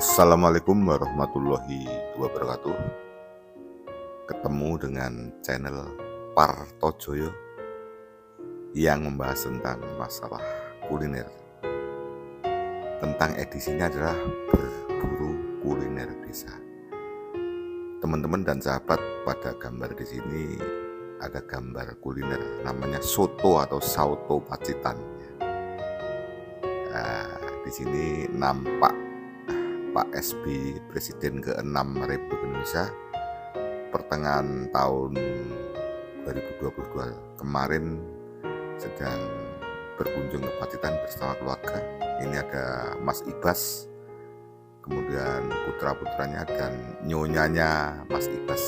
Assalamualaikum warahmatullahi wabarakatuh. Ketemu dengan channel Partojoyo yang membahas tentang masalah kuliner. Tentang edisinya adalah berburu kuliner desa. Teman-teman dan sahabat, pada gambar di sini ada gambar kuliner namanya soto atau sauto Pacitan. Nah, di sini nampak Pak SBY, Presiden ke-6 Republik Indonesia, pertengahan tahun 2022 kemarin sedang berkunjung ke Pacitan bersama keluarga. Ini ada Mas Ibas, kemudian putra-putranya dan nyonyanya Mas Ibas.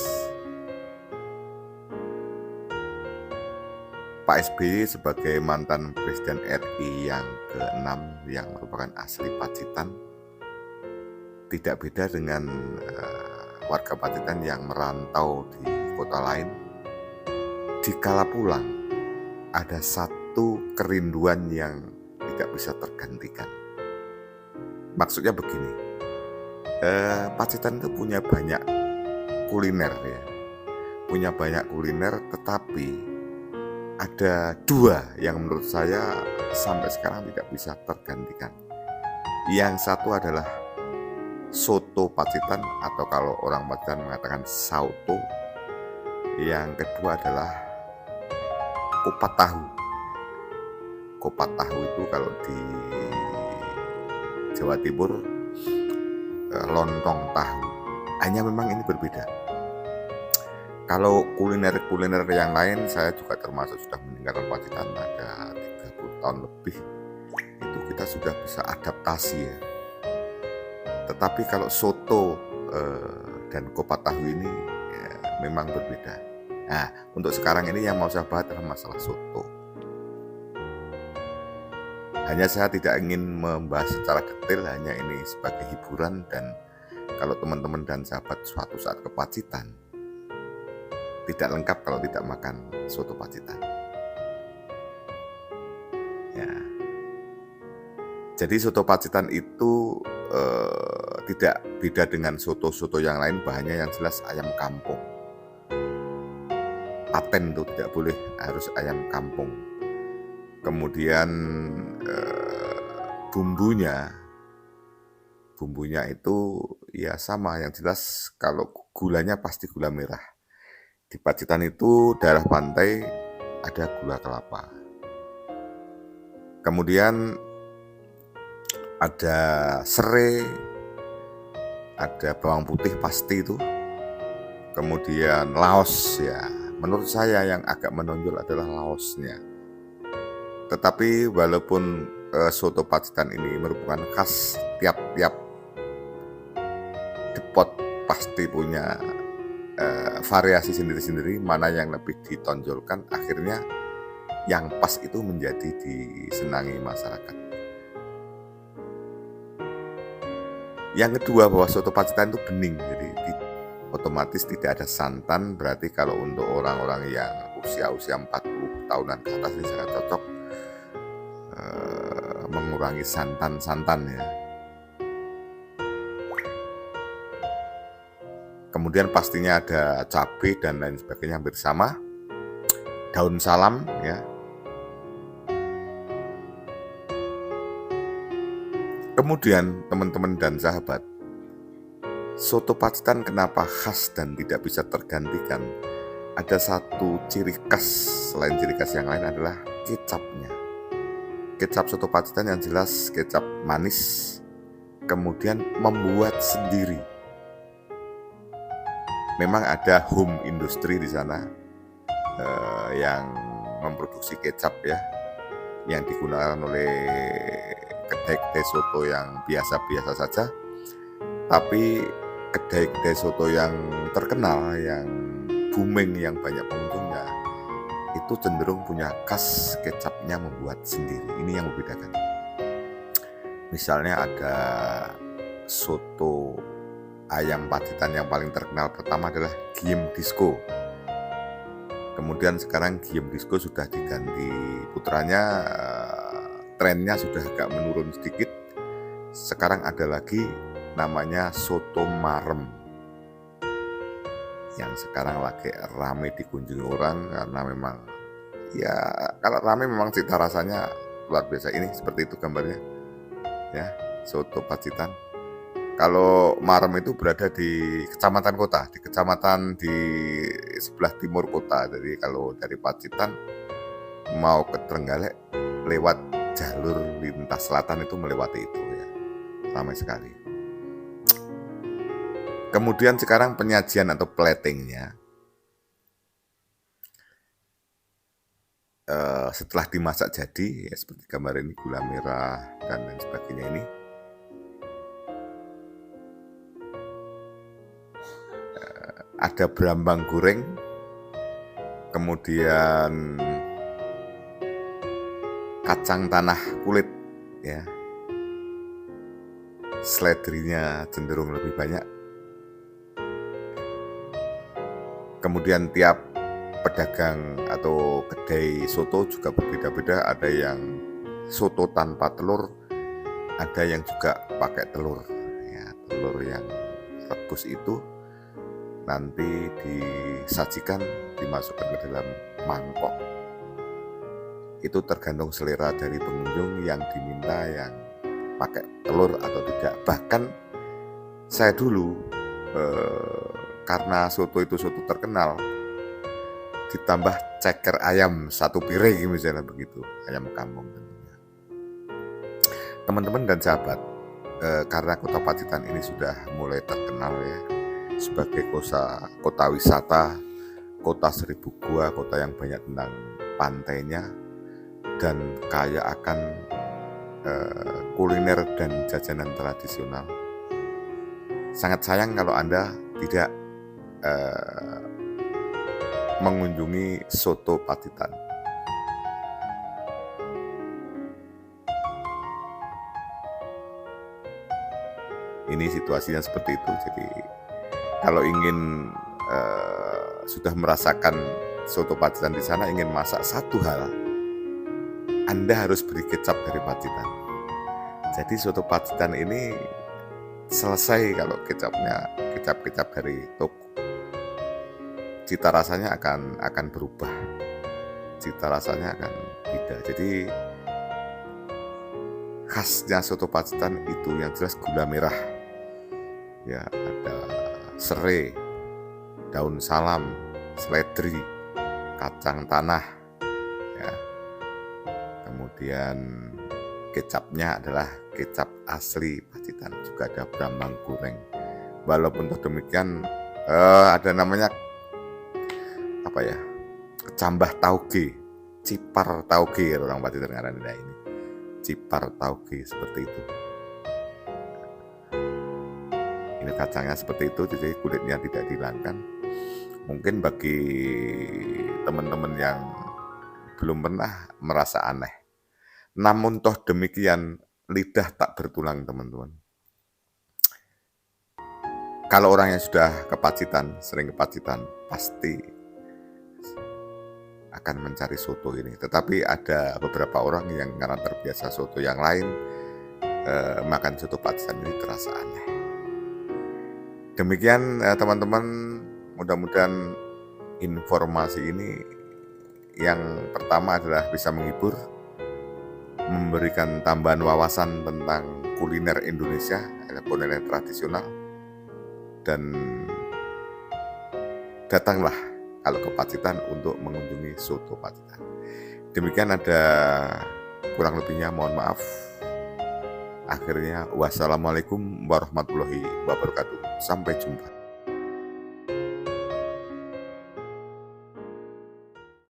Pak SBY sebagai mantan Presiden RI yang ke-6 yang merupakan asli Pacitan, tidak beda dengan warga Pacitan yang merantau di kota lain. Dikala pulang, ada satu kerinduan yang tidak bisa tergantikan. Maksudnya begini, Pacitan itu punya banyak kuliner ya, punya banyak kuliner, tetapi ada dua yang menurut saya sampai sekarang tidak bisa tergantikan. Yang satu adalah soto Pacitan, atau kalau orang Pacitan mengatakan sauto. Yang kedua adalah kupat tahu. Kupat tahu itu kalau di Jawa Timur lontong tahu. Hanya memang ini berbeda. Kalau kuliner-kuliner yang lain, saya juga termasuk sudah meninggalkan Pacitan ada 30 tahun lebih. Itu kita sudah bisa adaptasi ya. Tetapi kalau soto dan kupat tahu ini ya, memang berbeda. Nah, untuk sekarang ini yang mau saya bahas adalah masalah soto. Hanya saya tidak ingin membahas secara detail, hanya ini sebagai hiburan. Dan kalau teman-teman dan sahabat suatu saat ke Pacitan, tidak lengkap kalau tidak makan soto Pacitan. Ya. Jadi soto Pacitan itu tidak beda dengan soto-soto yang lain. Bahannya yang jelas ayam kampung. Paten itu tidak boleh, harus ayam kampung. Kemudian bumbunya itu ya sama, yang jelas kalau gulanya pasti gula merah. Di Pacitan itu daerah pantai ada gula kelapa. Kemudian ada serai, ada bawang putih pasti itu. Kemudian laos ya. Menurut saya yang agak menonjol adalah laosnya. Tetapi walaupun soto Pacitan ini merupakan khas, tiap-tiap depot pasti punya variasi sendiri-sendiri, mana yang lebih ditonjolkan, akhirnya yang pas itu menjadi disenangi masyarakat. Yang kedua, bahwa soto Pacitan itu bening, jadi otomatis tidak ada santan. Berarti kalau untuk orang-orang yang usia 40 tahunan ke atas ini sangat cocok mengurangi santan ya. Kemudian pastinya ada cabai dan lain sebagainya hampir sama. Daun salam ya. Kemudian teman-teman dan sahabat, soto Pacitan kenapa khas dan tidak bisa tergantikan? Ada satu ciri khas, selain ciri khas yang lain adalah kecapnya. Kecap soto Pacitan yang jelas kecap manis, kemudian membuat sendiri. Memang ada home industry di sana yang memproduksi kecap ya, yang digunakan oleh kedai-kedai soto yang biasa-biasa saja. Tapi kedai-kedai soto yang terkenal, yang booming, yang banyak pengunjungnya, itu cenderung punya khas kecapnya membuat sendiri. Ini yang membedakan. Misalnya ada soto ayam Pacitan yang paling terkenal pertama adalah Giem Disco. Kemudian sekarang Giem Disco sudah diganti putranya, trennya sudah agak menurun sedikit. Sekarang ada lagi namanya soto marem, yang sekarang lagi rame dikunjungi orang karena memang ya kalau rame memang cita rasanya luar biasa. Ini seperti itu gambarnya ya, soto Pacitan. Kalau Marem itu berada di kecamatan kota, di kecamatan di sebelah timur kota. Jadi kalau dari Pacitan mau ke Trenggalek lewat jalur lintas selatan itu melewati itu ya, ramai sekali. Kemudian sekarang penyajian atau platingnya, setelah dimasak jadi ya, seperti gambar ini, gula merah dan lain sebagainya ini, ada berambang goreng, kemudian kacang tanah kulit ya, seledrinya cenderung lebih banyak. Kemudian tiap pedagang atau kedai soto juga berbeda-beda, ada yang soto tanpa telur, ada yang juga pakai telur ya. Telur yang rebus itu nanti disajikan, dimasukkan ke dalam mangkok. Itu tergantung selera dari pengunjung yang diminta, yang pakai telur atau tidak. Bahkan saya dulu karena soto itu soto terkenal, ditambah ceker ayam 1 piring misalnya begitu, ayam kampung tentunya. Teman-teman dan sahabat, karena kota Pacitan ini sudah mulai terkenal ya sebagai kota wisata, kota 1000 gua, kota yang banyak tentang pantainya dan kaya akan kuliner dan jajanan tradisional. Sangat sayang kalau Anda tidak mengunjungi soto Pacitan. Ini situasinya seperti itu. Jadi kalau ingin sudah merasakan soto Pacitan di sana, ingin masak, satu hal, Anda harus beli kecap dari Pacitan. Jadi soto Pacitan ini selesai kalau kecapnya kecap dari toko, cita rasanya akan berubah, cita rasanya akan beda. Jadi khasnya soto Pacitan itu yang jelas gula merah ya, ada serai, daun salam, seledri, kacang tanah ya. Kemudian kecapnya adalah kecap asli Pacitan, juga ada berambang goreng. Walaupun demikian ada namanya apa ya, kecambah tauge, cipar tauge orang Pacitan ngarannya ini, cipar tauge seperti itu. Ini kacangnya seperti itu, jadi kulitnya tidak dihilangkan. Mungkin bagi teman-teman yang belum pernah merasa aneh, namun toh demikian lidah tak bertulang teman-teman. Kalau orang yang sudah ke Pacitan, sering ke Pacitan, pasti akan mencari soto ini. Tetapi ada beberapa orang yang karena terbiasa soto yang lain, makan soto Pacitan ini terasa aneh. Demikian teman-teman, mudah-mudahan informasi ini yang pertama adalah bisa menghibur, memberikan tambahan wawasan tentang kuliner Indonesia, kuliner tradisional, dan datanglah kalau ke Pacitan untuk mengunjungi soto Pacitan. Demikian, ada kurang lebihnya mohon maaf. Akhirnya wassalamualaikum warahmatullahi wabarakatuh. Sampai jumpa.